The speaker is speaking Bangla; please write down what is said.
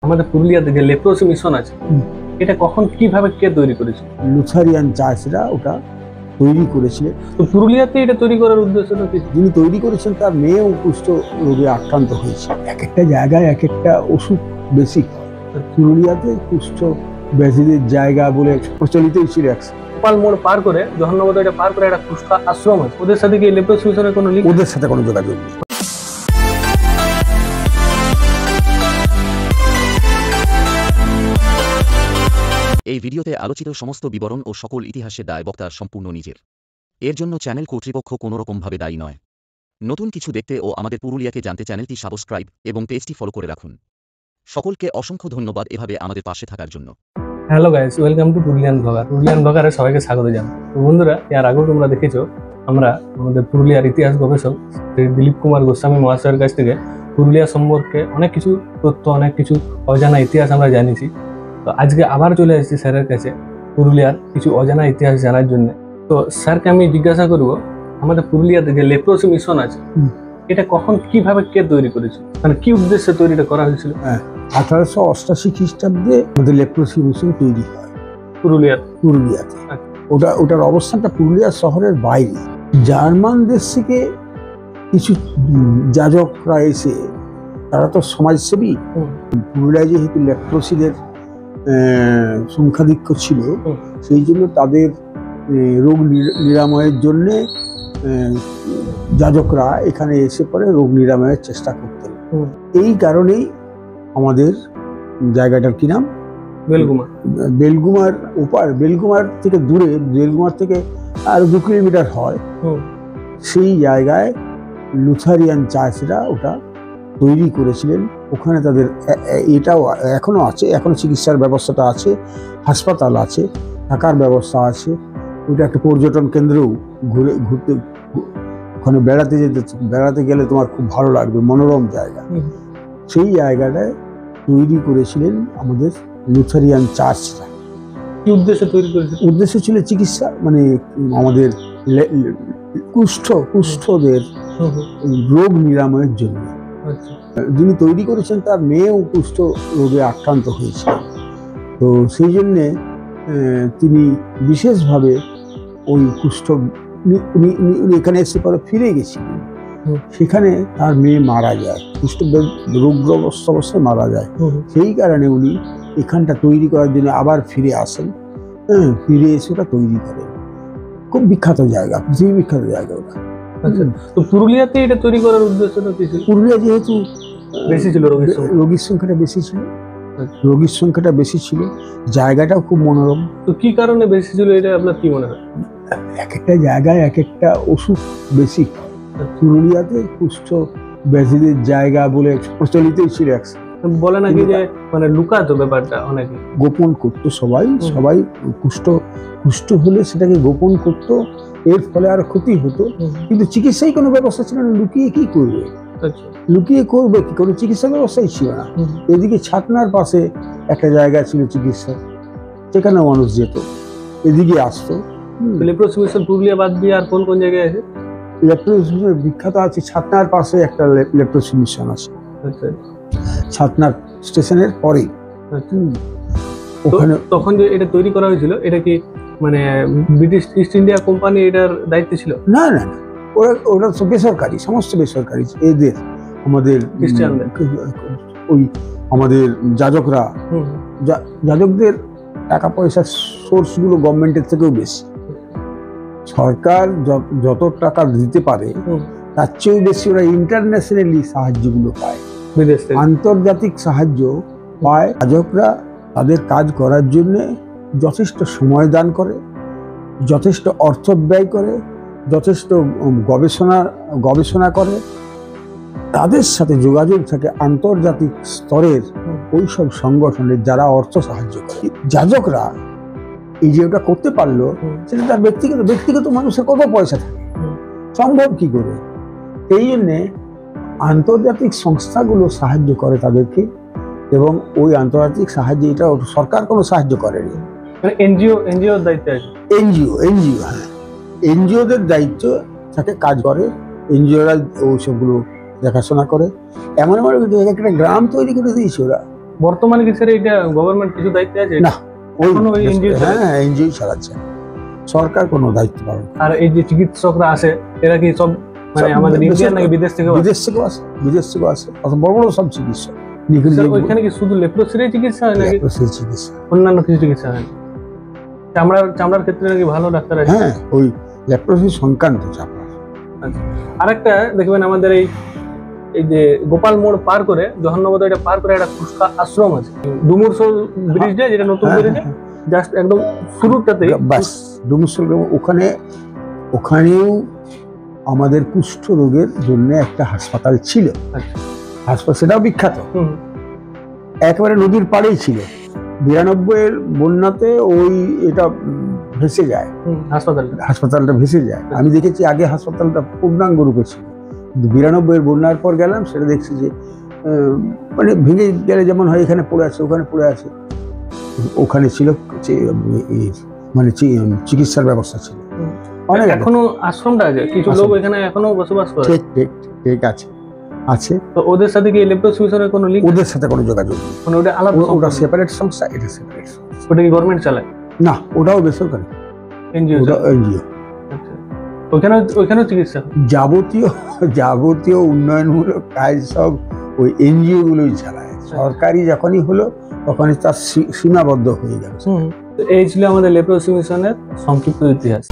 আমাদের পুরুলিয়াতে যে লেপ্রোসি মিশন আছে এটা কখন কিভাবে কে তৈরি করেছে? লুথারিয়ান চার্চরা ওটা তৈরি করেছিলেন। তো পুরুলিয়াতে এটা তৈরি করার উদ্দেশ্যটা কি? যিনি তৈরি করেছেন তার মেয়েও কুষ্ঠ রোগে আক্রান্ত হয়েছে। এক একটা জায়গায় এক একটা ওষুধ বেশি হয়। পুরুলিয়াতে কুষ্ঠ ব্যাধিদের জায়গা বলে প্রচলিতই ছিল। গোপাল মোড় পার করে জহন্নবদ এটা পার করে একটা কুষ্ঠ আশ্রম আছে, ওদের সাথে কি লেপ্রোসি মিশনের কোনো লিঙ্ক? ওদের সাথে কোনো যোগাযোগ নেই। এই ভিডিওতে আলোচিত সমস্ত বিবরণ ও সকল ইতিহাসের দায় বক্তার সম্পূর্ণ নিজের। এর জন্য চ্যানেল কর্তৃপক্ষ কোনোরকমভাবে দায়ী নয়। নতুন কিছু দেখতে ও আমাদের পুরুলিয়াকে জানতে চ্যানেলটি সাবস্ক্রাইব এবং পেজটি ফলো করে রাখুন। সকলকে অসংখ্য ধন্যবাদ এভাবে আমাদের পাশে থাকার জন্য। Hello guys, welcome to Purulian blogger. Purulian ব্লগারে সবাইকে স্বাগত জানাই। তো বন্ধুরা, এর আগেও তোমরা দেখেছো আমরা আমাদের পুরুলিয়ার ইতিহাস গবেষক দিলীপ কুমার গোস্বামী মহাশয়ের কাছ থেকে পুরুলিয়া সম্পর্কে অনেক কিছু তথ্য, অনেক কিছু অজানা ইতিহাস আমরা জানিয়েছি। তো আজকে আবার চলে এসেছি স্যারের কাছে পুরুলিয়ার কিছু অজানা ইতিহাস জানার জন্য। তো স্যারকে আমি জিজ্ঞাসা করবো, আমাদের পুরুলিয়াতে যে লেপ্রোসি মিশন আছে এটা কখন কিভাবে কে তৈরি করেছিল, মানে কি উদ্দেশ্যে তৈরিটা করা হয়েছিল? 1888 খ্রিস্টাব্দে আমাদের লেপ্রোসি মিশন তৈরি হয় পুরুলিয়াতে। ওটার অবস্থানটা পুরুলিয়া শহরের বাইরে। জার্মান দেশ থেকে কিছু যাজকরা এসে, তারা তো সমাজসেবী, পুরুলিয়ায় যেহেতু লেপ্রোসিদের সংখ্যাধিক্য ছিল, সেই জন্য তাদের রোগ নিরাময়ের জন্যে যাজকরা এখানে এসে পরে রোগ নিরাময়ের চেষ্টা করতেন। এই কারণেই আমাদের জায়গাটার কি নাম, বেলগুমার ওপার, বেলগুমার থেকে দূরে, বেলগুমার থেকে আর 2 কিলোমিটার হয়, সেই জায়গায় লুথারিয়ান চার্চরা ওটা তৈরি করেছিলেন। ওখানে তাদের এটাও এখনো আছে, এখনো চিকিৎসার ব্যবস্থাটা আছে, হাসপাতাল আছে, থাকার ব্যবস্থা আছে। ওটা একটা পর্যটন কেন্দ্রেও ঘুরতে ওখানে বেড়াতে গেলে তোমার খুব ভালো লাগবে, মনোরম জায়গা। সেই জায়গাটায় তৈরি করেছিলেন আমাদের লুথারিয়ান চার্চরা। কি উদ্দেশ্যে তৈরি করেছিলেন? উদ্দেশ্য ছিল চিকিৎসা, মানে আমাদের কুষ্ঠদের রোগ নিরাময়ের জন্য। যিনি তৈরি করেছেন তার মেয়েও কুষ্ঠ রোগে আক্রান্ত হয়েছিলেন। তো সেই জন্যে তিনি বিশেষভাবে ওই কুষ্ঠ উনি এখানে এসে পরে ফিরে গেছিলেন। সেখানে তার মেয়ে মারা যায়, কুষ্ঠ রোগগ্রস্ত অবস্থায় মারা যায়। সেই কারণে উনি এখানটা তৈরি করার জন্য আবার ফিরে আসেন। ফিরে এসে ওটা তৈরি করেন। খুব বিখ্যাত জায়গা, পৃথিবী বিখ্যাত জায়গা ওটা। তো পুরুলিয়াতে এটা তৈরি করার উদ্দেশ্যটা কি ছিল? পুরুলিয়া যেহেতু বেশি ছিল, রোগীর সংখ্যাটা বেশি ছিল, জায়গাটাও খুব মনোরম। তো কি কারণে বেশি ছিল এটা আপনার কি মনে হয়? এক একটা জায়গায় এক একটা ওষুধ বেশি। পুরুলিয়াতে কুষ্ঠ ব্যাধিদের জায়গা বলে প্রচলিতই ছিল। বলে নাকি যে মানে লুকাতো ব্যাপারটা, অনেকে গোপন করতো, সবাই কুষ্ঠ হলে সেটাকে গোপন করতো। এর ফলে আরো ক্ষতি হতো, কিন্তু চিকিৎসায় কোনো ব্যবস্থা ছিল না। লুকিয়ে কি করবে, কি কোনো চিকিৎসা ব্যবস্থাই ছিল না। এদিকে ছাতনার পাশে একটা জায়গা ছিল চিকিৎসা, সেখানে মানুষ যেত, এদিকে আসতো। লেপ্রোসি মিশন পুরুলিয়া বাদ দিয়ে আর কোন কোন জায়গায় আছে? লেপ্রোসি মিশন বিখ্যাত আছে, ছাতনার পাশে একটা লেপ্রোসি মিশন আছে, ছাতনার স্টেশনের পরেই। ওখানে তখন যে এটা তৈরি করা হয়েছিল, এটা কি মানে ব্রিটিশ ইস্ট ইন্ডিয়া কোম্পানি এটার দায়িত্ব ছিল? না, ওরা তো বেসরকারি, সমস্ত বেসরকারি। এদের আমাদের ওই আমাদের যাজকদের টাকা পয়সার সোর্স গুলো গভর্নমেন্টের থেকেও বেশি। সরকার যত টাকা দিতে পারে তার চেয়েও বেশি ওরা ইন্টারন্যাশনালি সাহায্যগুলো পায়, আন্তর্জাতিক সাহায্য পায়। যাজকরা তাদের কাজ করার জন্য যথেষ্ট সময় দান করে, যথেষ্ট অর্থ ব্যয় করে, যথেষ্ট গবেষণা করে। তাদের সাথে যোগাযোগ থাকে আন্তর্জাতিক স্তরের ওইসব সংগঠনের, যারা অর্থ সাহায্য করে। যাজকরা এই যে ওটা করতে পারলো, সেটা তার ব্যক্তিগত মানুষের কত পয়সা থাকে, সম্ভব কি করে? এই জন্যে আন্তর্জাতিক সংস্থাগুলো সাহায্য করে তাদেরকে, এবং ওই আন্তর্জাতিক সাহায্যে এটা সরকার কোনো সাহায্য করেনি। এনজিওর দায়িত্ব আছে, এনজিওদের দায়িত্ব থাকে, কাজ করে। এনজিওরা ওই সবগুলো দেখাশোনা করে। এমন একটা গ্রাম তৈরি করে দিয়েছে ওরা, বর্তমানে কি স্যার এটা গভর্নমেন্ট কিছু দায়িত্ব আছে? না, ওই এখনো ওই NGO হ্যাঁ এনজিও চালাচ্ছে, সরকার কোনো দায়িত্ব পালন করে না। আর এই যে চিকিৎসকরা আসে এরা কি সব মানে সব আমাদের ইন্ডিয়ান নাকি বিদেশ থেকে আসে? বিদেশ থেকেও আসে, অত বড় বড় সব চিকিৎসক নিখোঁজ স্যার, ওইখানে কি শুধু লেপ্রোসির চিকিৎসা হয় নাকি লেপ্রোসির চিকিৎসা। অন্যান্য কিছু চিকিৎসা হয়? চামড়ার ক্ষেত্রে নাকি ভালো ডাক্তার আছে? হ্যাঁ, ওই লেপ্রোসি সংক্রান্ত চাপড়া। আরেকটা দেখবেন আমাদের এই যে গোপাল মোড় পার করে জহন্নবদ এটা পার করে একটা কুষ্কা আশ্রম আছে, ডুমুরসো ব্রিজটা যেটা নতুন হ্যাঁ, ব্রিজে জাস্ট একদম শুরুটাতে। বাস ডুমুরসল ওখানেও আমাদের কুষ্ঠ রোগের জন্য একটা হাসপাতাল ছিল। আচ্ছা। হাসপাতাল সেটাও বিখ্যাত, হুম, একেবারে নদীর পাড়েই ছিল। 92-এর বন্যাতে ওই এটা ভেসে যায়, হাসপাতালটা ভেসে যায়। আমি দেখেছি আগে হাসপাতালটা পূর্ণাঙ্গ রূপে ছিল, কিন্তু 92-এর বন্যার পর গেলাম, সেটা দেখছি যে মানে ভেঙে গেলে যেমন হয় এখানে পড়ে আছে, ওখানে পড়ে আছে। ওখানে ছিল মানে চিকিৎসার ব্যবস্থা ছিল অনেক। এখনো আশ্রমটা আছে, কিছু লোক এখানে এখনো বসবাস করে। ঠিক আছে। তো ওদের সাথে কি লেপ্রোসি মিশনের কোনো লিঙ্ক? ওদের সাথে কোনো যোগাযোগ নেই, মানে ওটা আলাদা, ওটা সেপারেট সংস্থা, এটা সেপারেট সংস্থা। ওটা কি গভর্নমেন্ট চালায়? না, ওটাও বেসরকারি এনজিও। এনজিও। ওইখানেও চিকিৎসা যাবতীয় উন্নয়নমূলক কাজ সব ওই এনজিও গুলোই চালায়। সরকারি যখনই হলো তখনই তার সীমাবদ্ধ হয়ে গেল। এই ছিল আমাদের লেপ্রোসি মিশনের সংক্ষিপ্ত ইতিহাস।